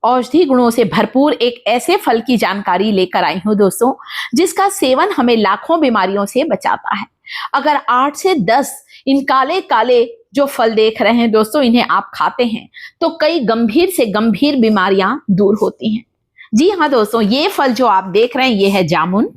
औषधि गुणों से भरपूर एक ऐसे फल की जानकारी लेकर आई हूं दोस्तों, जिसका सेवन हमें लाखों बीमारियों से बचाता है। अगर 8 से 10 इन काले काले जो फल देख रहे हैं दोस्तों, इन्हें आप खाते हैं तो कई गंभीर से गंभीर बीमारियां दूर होती हैं। जी हाँ दोस्तों, ये फल जो आप देख रहे हैं ये है जामुन,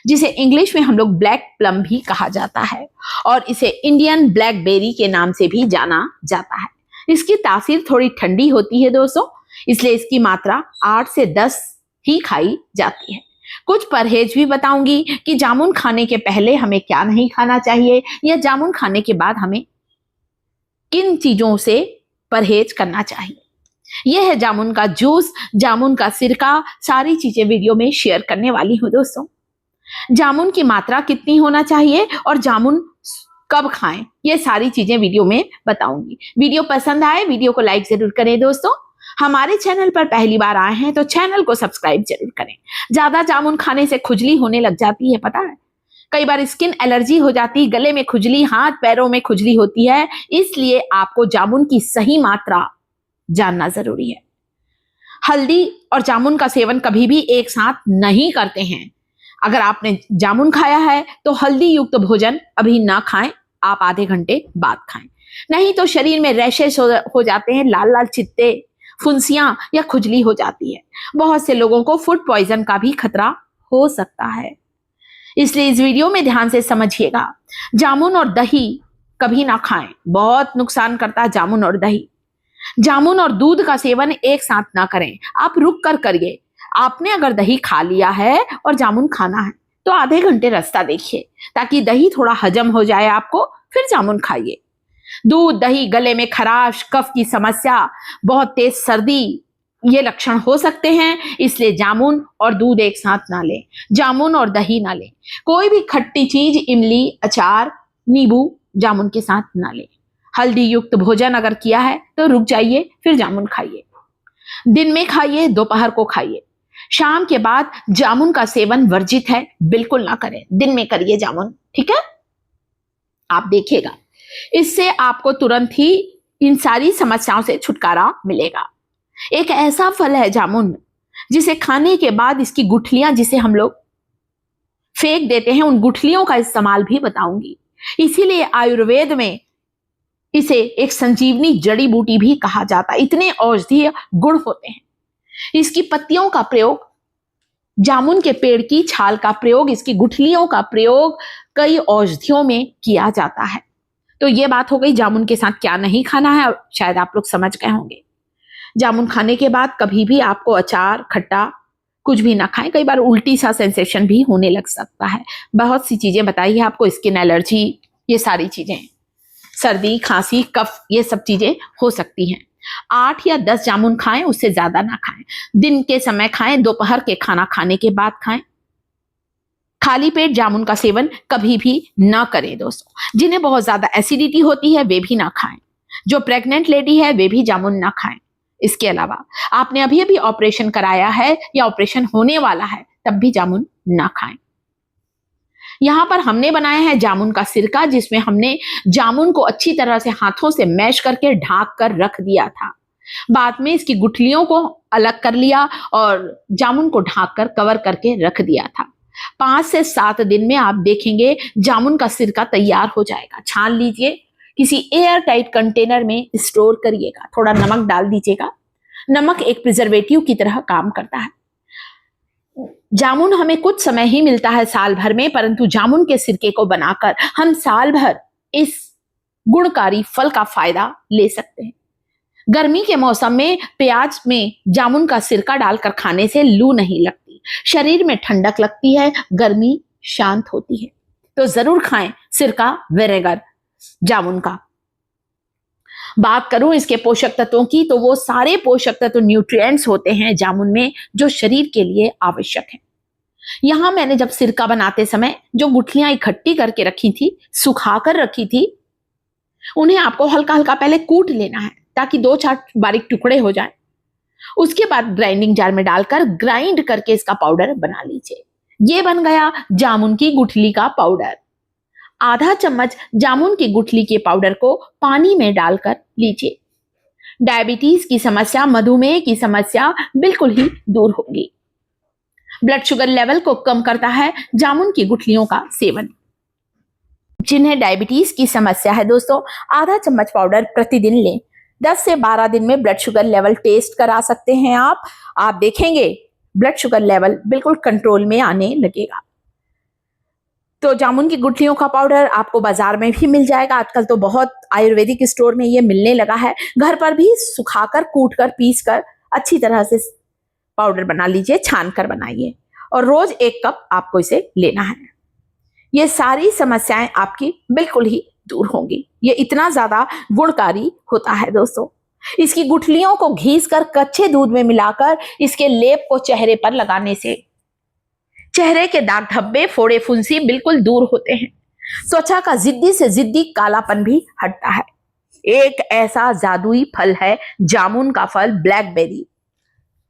जिसे इंग्लिश में हम लोग ब्लैक प्लम भी कहा जाता है और इसे इंडियन ब्लैकबेरी के नाम से भी जाना जाता है। इसकी तासीर थोड़ी ठंडी होती है दोस्तों, इसलिए इसकी मात्रा 8 से 10 ही खाई जाती है। कुछ परहेज भी बताऊंगी कि जामुन खाने के पहले हमें क्या नहीं खाना चाहिए या जामुन खाने के बाद हमें किन चीजों से परहेज करना चाहिए। यह है जामुन का जूस, जामुन का सिरका, सारी चीजें वीडियो में शेयर करने वाली हूं दोस्तों। जामुन की मात्रा कितनी होना चाहिए और जामुन कब खाएं, ये सारी चीजें वीडियो में बताऊंगी। वीडियो पसंद आए वीडियो को लाइक जरूर करें दोस्तों। हमारे चैनल पर पहली बार आए हैं तो चैनल को सब्सक्राइब जरूर करें। ज्यादा जामुन खाने से खुजली होने लग जाती है, पता है, कई बार स्किन एलर्जी हो जाती है, गले में खुजली, हाथ पैरों में खुजली होती है, इसलिए आपको जामुन की सही मात्रा जानना जरूरी है। हल्दी और जामुन का सेवन कभी भी एक साथ नहीं करते हैं। अगर आपने जामुन खाया है तो हल्दी युक्त भोजन अभी ना खाएं, आप आधे घंटे बाद खाएं, नहीं तो शरीर में रैशेस हो जाते हैं, लाल लाल चित्ते, फुंसियां या खुजली हो जाती है। बहुत से लोगों को फूड पॉइजन का भी खतरा हो सकता है, इसलिए इस वीडियो में ध्यान से समझिएगा। जामुन और दही कभी ना खाएं, बहुत नुकसान करता है जामुन और दही। जामुन और दूध का सेवन एक साथ ना करें, आप रुक कर करिए। आपने अगर दही खा लिया है और जामुन खाना है तो आधे घंटे रास्ता देखिए ताकि दही थोड़ा हजम हो जाए आपको, फिर जामुन खाइए। दूध, दही, गले में खराश, कफ की समस्या, बहुत तेज सर्दी, ये लक्षण हो सकते हैं, इसलिए जामुन और दूध एक साथ ना लें, जामुन और दही ना लें। कोई भी खट्टी चीज, इमली, अचार, नींबू जामुन के साथ ना लें। हल्दी युक्त भोजन अगर किया है तो रुक जाइए, फिर जामुन खाइए। दिन में खाइए, दोपहर को खाइए। शाम के बाद जामुन का सेवन वर्जित है, बिल्कुल ना करें, दिन में करिए जामुन, ठीक है। आप देखिएगा इससे आपको तुरंत ही इन सारी समस्याओं से छुटकारा मिलेगा। एक ऐसा फल है जामुन जिसे खाने के बाद इसकी गुठलियां, जिसे हम लोग फेंक देते हैं, उन गुठलियों का इस्तेमाल भी बताऊंगी। इसीलिए आयुर्वेद में इसे एक संजीवनी जड़ी बूटी भी कहा जाता है, इतने औषधीय गुण होते हैं। इसकी पत्तियों का प्रयोग, जामुन के पेड़ की छाल का प्रयोग, इसकी गुठलियों का प्रयोग कई औषधियों में किया जाता है। तो ये बात हो गई जामुन के साथ क्या नहीं खाना है, शायद आप लोग समझ गए होंगे। जामुन खाने के बाद कभी भी आपको अचार, खट्टा कुछ भी ना खाएं, कई बार उल्टी सा सेंसेशन भी होने लग सकता है। बहुत सी चीजें बताई है आपको, स्किन एलर्जी, ये सारी चीजें, सर्दी, खांसी, कफ, ये सब चीजें हो सकती हैं। 8 या 10 जामुन खाएं, उससे ज्यादा ना खाएं। दिन के समय खाएं, दोपहर के खाना खाने के बाद खाएं। खाली पेट जामुन का सेवन कभी भी ना करें दोस्तों। जिन्हें बहुत ज्यादा एसिडिटी होती है वे भी ना खाएं। जो प्रेग्नेंट लेडी है वे भी जामुन ना खाएं। इसके अलावा आपने अभी अभी ऑपरेशन कराया है या ऑपरेशन होने वाला है तब भी जामुन ना खाएं। यहां पर हमने बनाया है जामुन का सिरका, जिसमें हमने जामुन को अच्छी तरह से हाथों से मैश करके ढाक कर रख दिया था। बाद में इसकी गुठलियों को अलग कर लिया और जामुन को ढाक कर कवर करके रख दिया था। 5 से 7 दिन में आप देखेंगे जामुन का सिरका तैयार हो जाएगा। छान लीजिए, किसी एयर टाइट कंटेनर में स्टोर करिएगा, थोड़ा नमक डाल दीजिएगा। नमक एक प्रिजर्वेटिव की तरह काम करता है। जामुन हमें कुछ समय ही मिलता है साल भर में, परंतु जामुन के सिरके को बनाकर हम साल भर इस गुणकारी फल का फायदा ले सकते हैं। गर्मी के मौसम में प्याज में जामुन का सिरका डालकर खाने से लू नहीं लगती, शरीर में ठंडक लगती है, गर्मी शांत होती है। तो जरूर खाएं सिरका विनेगर जामुन का। बात करूं इसके पोषक तत्वों की, तो वो सारे पोषक तत्व, न्यूट्रिएंट्स होते हैं जामुन में जो शरीर के लिए आवश्यक है। यहां मैंने जब सिरका बनाते समय जो गुठलियां इकट्ठी करके रखी थी, सुखाकर रखी थी, उन्हें आपको हल्का हल्का पहले कूट लेना है ताकि 2-4 बारीक टुकड़े हो जाएं। उसके बाद ग्राइंडिंग जार में डालकर ग्राइंड करके इसका पाउडर बना लीजिए। ये बन गया जामुन की गुठली का पाउडर। आधा चम्मच जामुन की गुठली के पाउडर को पानी में डालकर लीजिए। डायबिटीज की समस्या, मधुमेह की समस्या बिल्कुल ही दूर होगी। ब्लड शुगर लेवल को कम करता है जामुन की गुठलियों का सेवन। जिन्हें डायबिटीज की समस्या है दोस्तों, आधा चम्मच पाउडर प्रतिदिन लें। 10 से 12 दिन में ब्लड शुगर लेवल टेस्ट करा सकते हैं आप देखेंगे ब्लड शुगर लेवल बिल्कुल कंट्रोल में आने लगेगा। तो जामुन की गुठलियों का पाउडर आपको बाजार में भी मिल जाएगा। आजकल तो बहुत आयुर्वेदिक स्टोर में ये मिलने लगा है। घर पर भी सुखाकर, कूटकर, पीसकर अच्छी तरह से पाउडर बना लीजिए, छान कर बनाइए और रोज 1 कप आपको इसे लेना है। ये सारी समस्याएं आपकी बिल्कुल ही दूर होंगी। ये इतना ज्यादा गुणकारी होता है दोस्तों। इसकी गुठलियों को घीसकर कच्चे दूध में मिलाकर इसके लेप को चेहरे पर लगाने से चेहरे के दाग धब्बे, फोड़े, फुंसी बिल्कुल दूर होते हैं। त्वचा का जिद्दी से जिद्दी कालापन भी हटता है। एक ऐसा जादुई फल है जामुन का फल, ब्लैकबेरी।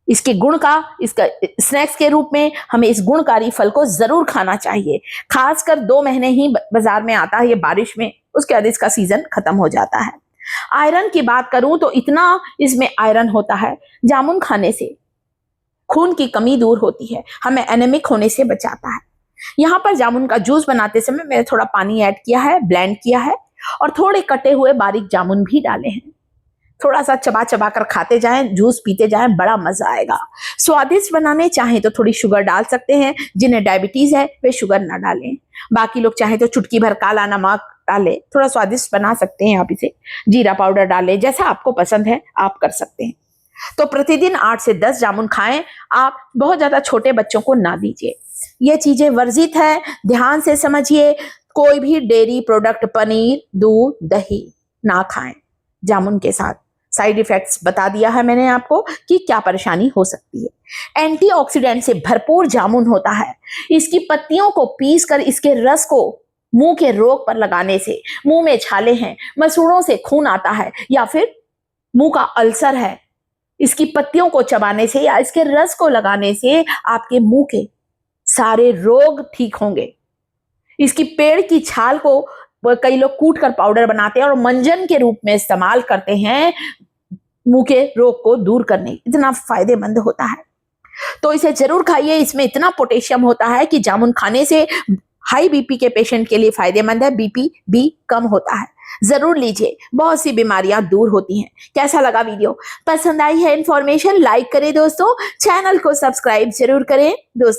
इसके गुण का, इसका स्नैक्स के रूप में हमें इस गुणकारी फल को जरूर खाना चाहिए। खासकर 2 महीने ही बाजार में आता है ये बारिश में, उसके बाद इसका सीजन खत्म हो जाता है। आयरन की बात करूं तो इतना इसमें आयरन होता है। जामुन खाने से खून की कमी दूर होती है, हमें एनेमिक होने से बचाता है। यहाँ पर जामुन का जूस बनाते समय मैंने थोड़ा पानी ऐड किया है, ब्लेंड किया है और थोड़े कटे हुए बारीक जामुन भी डाले हैं। थोड़ा सा चबा चबा कर खाते जाएं, जूस पीते जाएं, बड़ा मजा आएगा। स्वादिष्ट बनाने चाहें तो थोड़ी शुगर डाल सकते हैं। जिन्हें डायबिटीज है वे शुगर ना डालें। बाकी लोग चाहें तो चुटकी भर काला नमक डालें, थोड़ा स्वादिष्ट बना सकते हैं आप इसे। जीरा पाउडर डालें, जैसा आपको पसंद है आप कर सकते हैं। तो प्रतिदिन 8 से 10 जामुन खाएं। आप बहुत ज्यादा छोटे बच्चों को ना दीजिए। ये चीजें वर्जित है, ध्यान से समझिए। कोई भी डेयरी प्रोडक्ट, पनीर, दूध, दही ना खाएं जामुन के साथ। साइड इफेक्ट्स बता दिया है मैंने आपको कि क्या परेशानी हो सकती है। एंटीऑक्सीडेंट से भरपूर जामुन होता है। इसकी पत्तियों को पीसकर इसके रस को मुंह के रोग पर लगाने से, मुंह में छाले हैं, मसूड़ों से खून आता है या फिर मुंह का अल्सर है, इसकी पत्तियों को चबाने से या इसके रस को लगाने से आपके मुंह के सारे रोग ठीक होंगे। इसकी पेड़ की छाल को कई लोग कूट कर पाउडर बनाते हैं और मंजन के रूप में इस्तेमाल करते हैं मुंह के रोग को दूर करने। इतना फायदेमंद होता है, तो इसे जरूर खाइए। इसमें इतना पोटेशियम होता है कि जामुन खाने से हाई बीपी के पेशेंट के लिए फायदेमंद है। बीपी भी कम होता है, जरूर लीजिए, बहुत सी बीमारियां दूर होती हैं। कैसा लगा वीडियो? पसंद आई है इन्फॉर्मेशन? लाइक करें दोस्तों, चैनल को सब्सक्राइब जरूर करें दोस्तों।